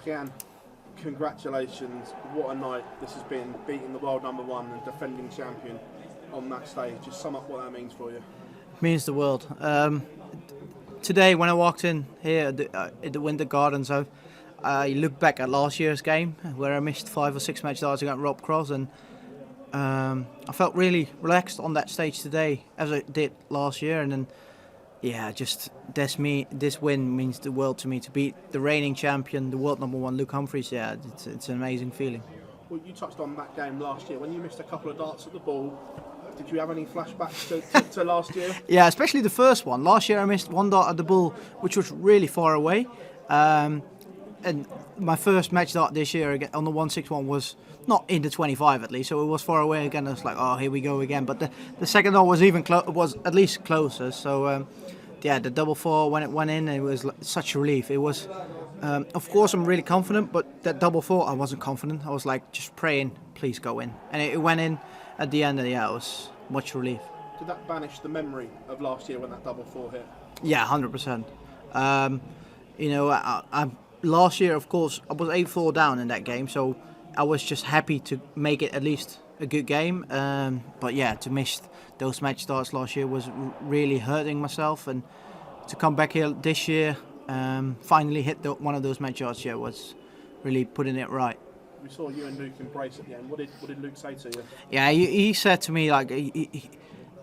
Gian, congratulations. What a night this has been, beating the world number one and defending champion on that stage. Just sum up what that means for you. It means the world. Today, when I walked in here at the Winter Gardens, I looked back at last year's game where I missed 5 or 6 match darts against Rob Cross, and I felt really relaxed on that stage today as I did last year. And then, this win means the world to me. To beat the reigning champion, the world number one, Luke Humphries, it's an amazing feeling. Well, you touched on that game last year when you missed a couple of darts at the ball. Did you have any flashbacks to last year? Yeah, especially the first one. Last year I missed one dart at the bull, which was really far away. And my first match dart this year on the 161 was not in the 25 at least, so it was far away again. I was like, oh, here we go again. But the second dart was was at least closer. So the double four, when it went in, it was such a relief. It was, of course, I'm really confident, but that double four, I wasn't confident. I was like just praying, please go in, and it went in at the end. It was much relief. Did that banish the memory of last year when that double four hit? Yeah, 100%. Last year, of course, I was 8-4 down in that game, so I was just happy to make it at least a good game. But yeah, to miss those match starts last year was really hurting myself, and to come back here this year, finally hit one of those match starts, was really putting it right. We saw you and Luke embrace at the end. What did Luke say to you? Yeah, he said to me, like,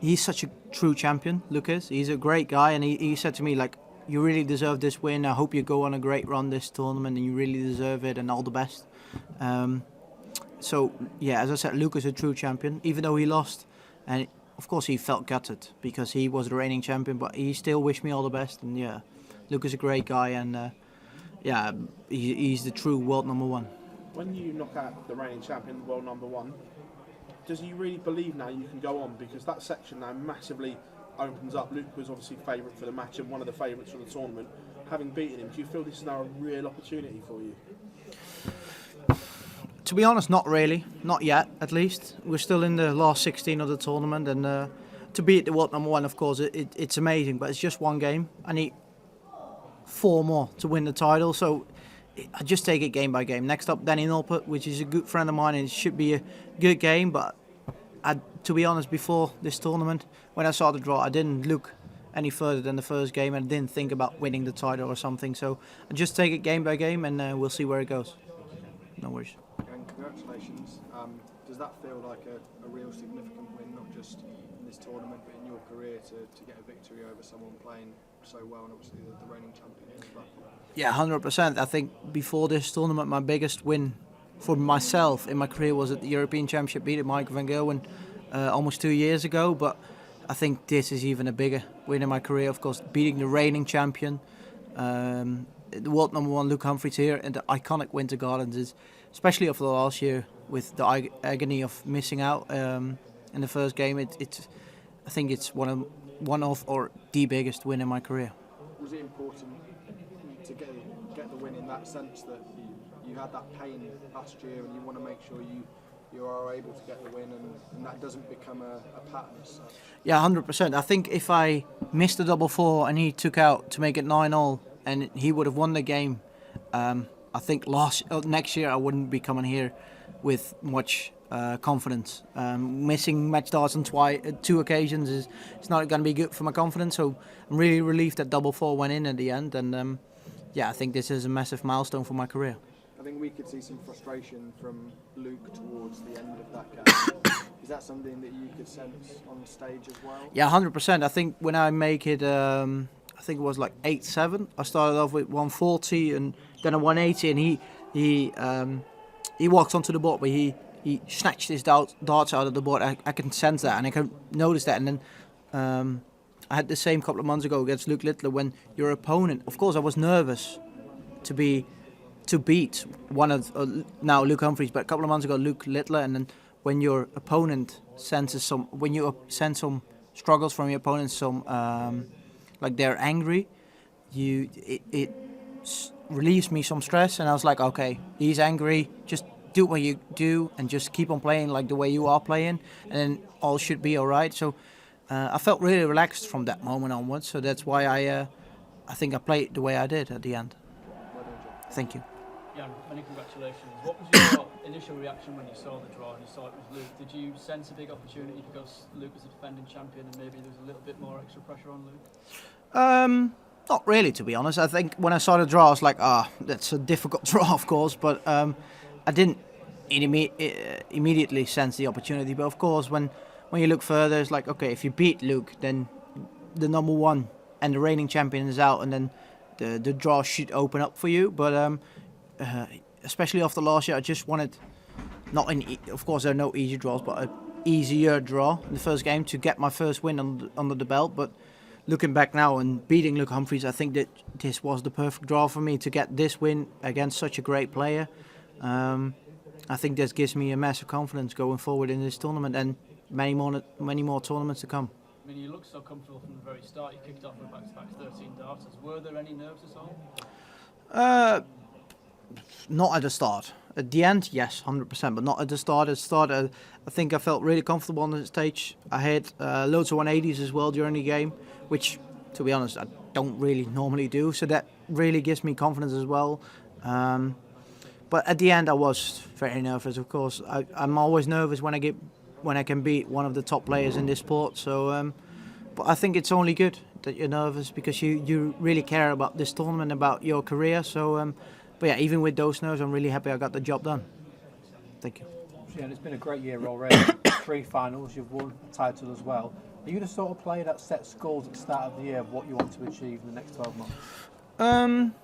he's such a true champion, Luke is. He's a great guy, and he said to me, like, you really deserve this win. I hope you go on a great run this tournament, and you really deserve it, and all the best. So, yeah, as I said, Luke is a true champion, even though he lost. And, of course, he felt gutted because he was the reigning champion, but he still wished me all the best. And, yeah, Luke is a great guy, and, he's the true world number one. When you knock out the reigning champion, the world number one, does he really believe now you can go on? Because that section now massively opens up. Luke was obviously favourite for the match and one of the favourites for the tournament. Having beaten him, do you feel this is now a real opportunity for you? To be honest, not really. Not yet, at least. We're still in the last 16 of the tournament, and to beat the world number one, of course, it's amazing, but it's just one game. I need 4 more to win the title, so I just take it game by game. Next up, Danny Nolpert, which is a good friend of mine, and it should be a good game, but to be honest, before this tournament, when I saw the draw, I didn't look any further than the first game, and didn't think about winning the title or something. So I just take it game by game, and we'll see where it goes. No worries. And congratulations. Does that feel like a real significant win, not just in this tournament, but in your career, to get a victory over someone playing so well, and obviously the reigning champion as well? Yeah, 100%. I think before this tournament, my biggest win for myself in my career was at the European Championship, beating Michael van Gerwen almost 2 years ago. But I think this is even a bigger win in my career. Of course, beating the reigning champion, the world number one, Luke Humphries here in the iconic Winter Gardens, is especially after last year with the agony of missing out in the first game. I think it's one of or the biggest win in my career. Was it important to get the win in that sense, that you had that pain last year and you want to make sure you are able to get the win, and that doesn't become a pattern as such? Yeah, 100%. I think if I missed the double four and he took out to make it 9-all and he would have won the game, I think next year I wouldn't be coming here with much confidence. Missing match darts on 2 occasions is not going to be good for my confidence, so I'm really relieved that double four went in at the end, and I think this is a massive milestone for my career. I think we could see some frustration from Luke towards the end of that game. Is that something that you could sense on stage as well? Yeah, 100%. I think when I make it, I think it was like 8-7. I started off with 140 and then a 180, and he walked onto the board, but he snatched his darts out of the board. I can sense that, and I can notice that. And then I had the same couple of months ago against Luke Littler, when your opponent, of course I was nervous to beat one of now Luke Humphries, but a couple of months ago Luke Littler, and then when your opponent senses when you sense some struggles from your opponent, like they're angry, it relieves me some stress, and I was like, okay, he's angry, just do what you do and just keep on playing like the way you are playing, and then all should be all right. So I felt really relaxed from that moment onwards, so that's why I think I played the way I did at the end. Well done, John. Thank you. Gian, many congratulations. What was your initial reaction when you saw the draw and you saw it was Luke? Did you sense a big opportunity because Luke was the defending champion and maybe there was a little bit more extra pressure on Luke? Not really, to be honest. I think when I saw the draw, I was like, that's a difficult draw, of course, but I didn't immediately sense the opportunity. But of course, when you look further, it's like, okay, if you beat Luke, then the number one and the reigning champion is out, and then the draw should open up for you. But especially after last year, I just wanted, of course there are no easy draws, but an easier draw in the first game to get my first win under the belt. But looking back now and beating Luke Humphries, I think that this was the perfect draw for me to get this win against such a great player. I think this gives me a massive confidence going forward in this tournament and many more tournaments to come. I mean, you looked so comfortable from the very start. You kicked off with back-to-back 13 darts. Were there any nerves at all? Not at the start. At the end, yes, 100%, but not at the start. At the start, I think I felt really comfortable on the stage. I had loads of 180s as well during the game, which, to be honest, I don't really normally do. So that really gives me confidence as well. But at the end, I was very nervous. Of course, I'm always nervous when I can beat one of the top players in this sport. So, but I think it's only good that you're nervous because you really care about this tournament, about your career. So, but yeah, even with those nerves, I'm really happy I got the job done. Thank you. Yeah, and it's been a great year already. 3 finals, you've won a title as well. Are you the sort of player that sets goals at the start of the year of what you want to achieve in the next 12 months?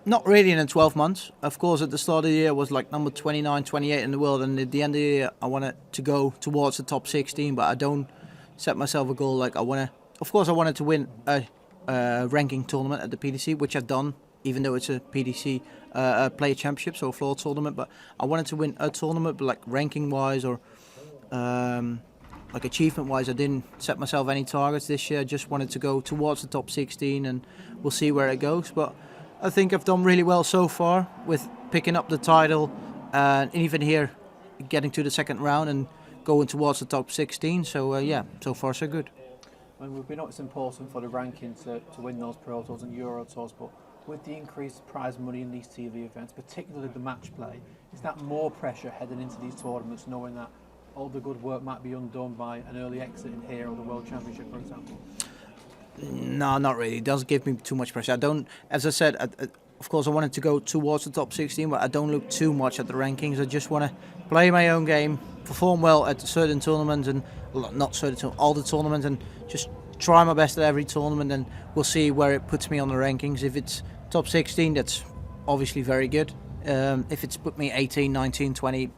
Not really in the 12 months. Of course, at the start of the year, I was like number 29, 28 in the world, and at the end of the year, I wanted to go towards the top 16, but I don't set myself a goal like I want to. Of course, I wanted to win a ranking tournament at the PDC, which I've done, even though it's a PDC player championship, so a floor tournament, but I wanted to win a tournament, but like ranking-wise or like achievement-wise, I didn't set myself any targets this year. I just wanted to go towards the top 16, and we'll see where it goes. But I think I've done really well so far with picking up the title and even here getting to the second round and going towards the top 16. So yeah, so far so good. And we know it's important for the ranking to win those Pro Tours and Euro Tours, but with the increased prize money in these TV events, particularly the match play, is that more pressure heading into these tournaments, knowing that all the good work might be undone by an early exit in here or the World Championship, for example? No, not really. It doesn't give me too much pressure. I don't, as I said, of course I wanted to go towards the top 16, but I don't look too much at the rankings. I just want to play my own game, perform well at certain tournaments, and well, not certain, all the tournaments, and just try my best at every tournament, and we'll see where it puts me on the rankings. If it's top 16, that's obviously very good. If it's put me 18, 19, 20,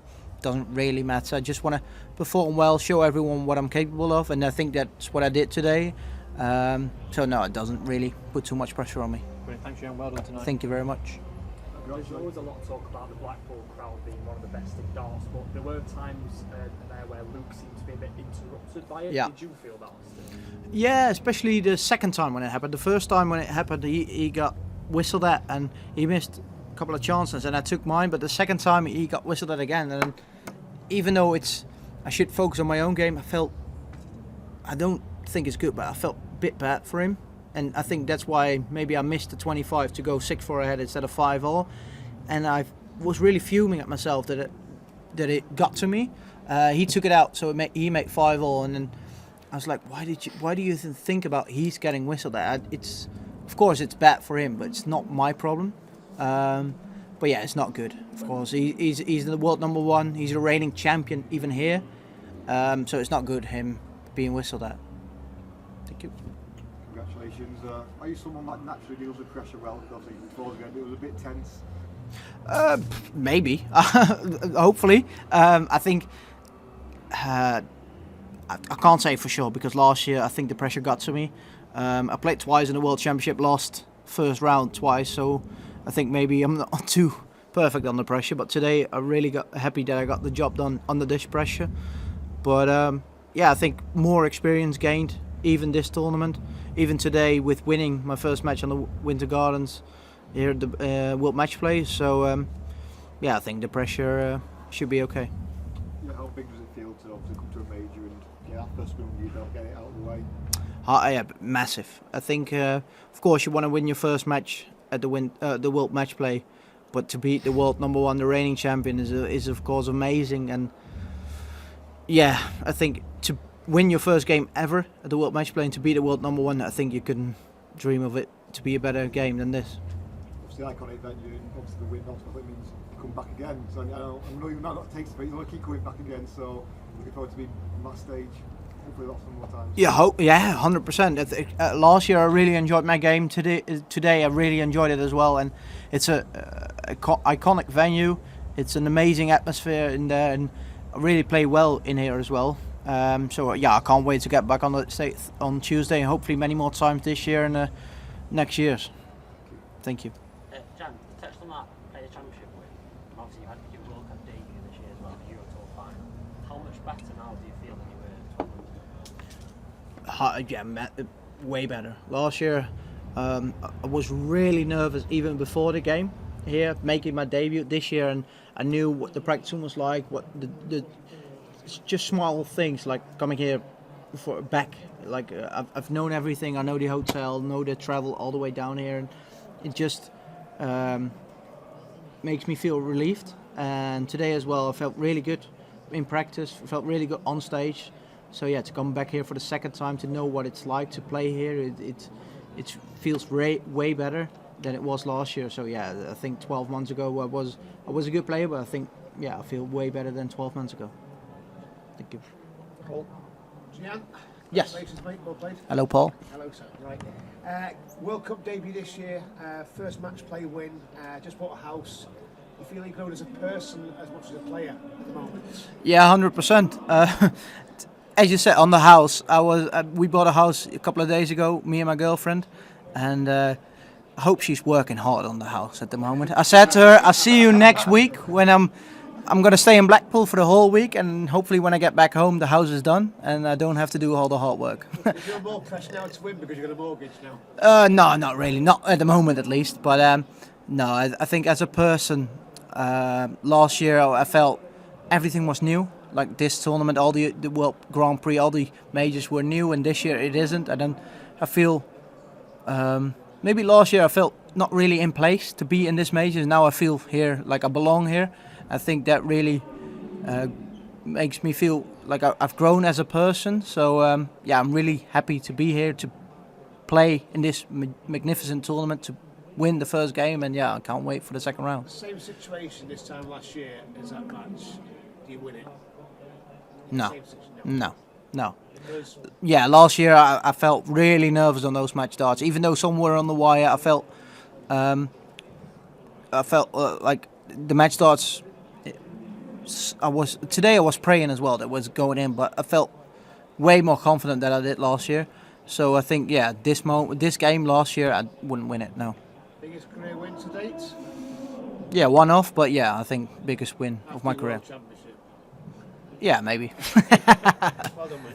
doesn't really matter. I just want to perform well, show everyone what I'm capable of, and I think that's what I did today. So no, it doesn't really put too much pressure on me. Brilliant. Thanks, Gian. Well done tonight. Thank you very much. There's always a lot of talk about the Blackpool crowd being one of the best in darts, but there were times there where Luke seemed to be a bit interrupted by it. Yeah. Did you feel that? Yeah, especially the second time when it happened. The first time when it happened, he got whistled at and he missed a couple of chances, and I took mine. But the second time he got whistled at again, and even though I should focus on my own game, I don't think it's good, but I felt a bit bad for him. And I think that's why maybe I missed the 25 to go 6-4 ahead instead of 5-all. And I was really fuming at myself that it got to me. He took it out, so he made 5-all, and then I was like, why do you even think about he's getting whistled at? Of course it's bad for him, but it's not my problem. But yeah, it's not good. Of course, he's the world number 1. He's a reigning champion even here. So it's not good him being whistled at. Thank you. Congratulations. Are you someone that naturally deals with pressure well? Because before the game it was a bit tense. Maybe. Hopefully. I think I can't say for sure because last year I think the pressure got to me. I played twice in the World Championship, lost first round twice, so I think maybe I'm not too perfect under pressure. But today I really got happy that I got the job done under this pressure. But yeah, I think more experience gained even this tournament, even today with winning my first match on the Winter Gardens here at the World Matchplay. So yeah, I think the pressure should be okay. Yeah, how big does it feel to obviously come to a major and get that first win you don't get it out of the way? Yeah, massive. I think of course you want to win your first match at the World Matchplay but to beat the world number one, the reigning champion, is of course amazing. And yeah, I think to win your first game ever at the World Matchplay and to beat the world number one, I think you couldn't dream of it to be a better game than this. Obviously, iconic venue, and obviously the win ultimately means you come back again. So I know you've not got taste of it, you want to keep going back again. So looking forward to being on that stage. Hopefully lots of more times. Yeah, 100%. Last year I really enjoyed my game. Today I really enjoyed it as well, and it's a iconic venue. It's an amazing atmosphere in there, and I really play well in here as well. So yeah, I can't wait to get back on the stage on Tuesday, and hopefully many more times this year and next year's. Thank you. Jan, touched on that Players' Championship win. Obviously, you had your World Cup debut this year as well, the Euro Tour final. How much better now do you feel than you were 12 months ago? Yeah, way better. Last year, I was really nervous even before the game here, making my debut this year, and I knew what the practice was like, what the just small things like coming here for back. Like I've known everything. I know the hotel, know the travel all the way down here, and it just makes me feel relieved. And today as well, I felt really good in practice. Felt really good on stage. So yeah, to come back here for the second time, to know what it's like to play here, it feels way better than it was last year. So yeah, I think 12 months ago I was a good player, but I think I feel way better than 12 months ago. Thank you. Paul. Gian? Yes. Congratulations, mate. Well played. Hello, Paul. Hello, sir. Right. World Cup debut this year, first match play win, just bought a house. You feeling grown as a person as much as a player at the moment? Yeah, 100%. As you said, on the house, we bought a house a couple of days ago, me and my girlfriend, and I hope she's working hard on the house at the moment. I said to her, I'll see you next week when I'm going to stay in Blackpool for the whole week, and hopefully when I get back home the house is done and I don't have to do all the hard work. Is there more pressure now to win because you've got a mortgage now? No, not really. Not at the moment at least. But no, I think as a person, last year I felt everything was new. Like this tournament, all the World Grand Prix, all the majors were new, and this year it isn't. And then I feel maybe last year I felt not really in place to be in this major. Now I feel here like I belong here. I think that really makes me feel like I've grown as a person. So yeah, I'm really happy to be here to play in this magnificent tournament, to win the first game, and yeah, I can't wait for the second round. Same situation this time last year as that match. Do you win it? No. Yeah, last year I felt really nervous on those match darts. Even though some were on the wire, I felt like the match darts. Today I was praying as well that it was going in, but I felt way more confident than I did last year. So I think this game last year I wouldn't win it. No. Biggest career win to date? Yeah, one off, but yeah, I think biggest win of my career. Yeah, maybe. Well done, mate.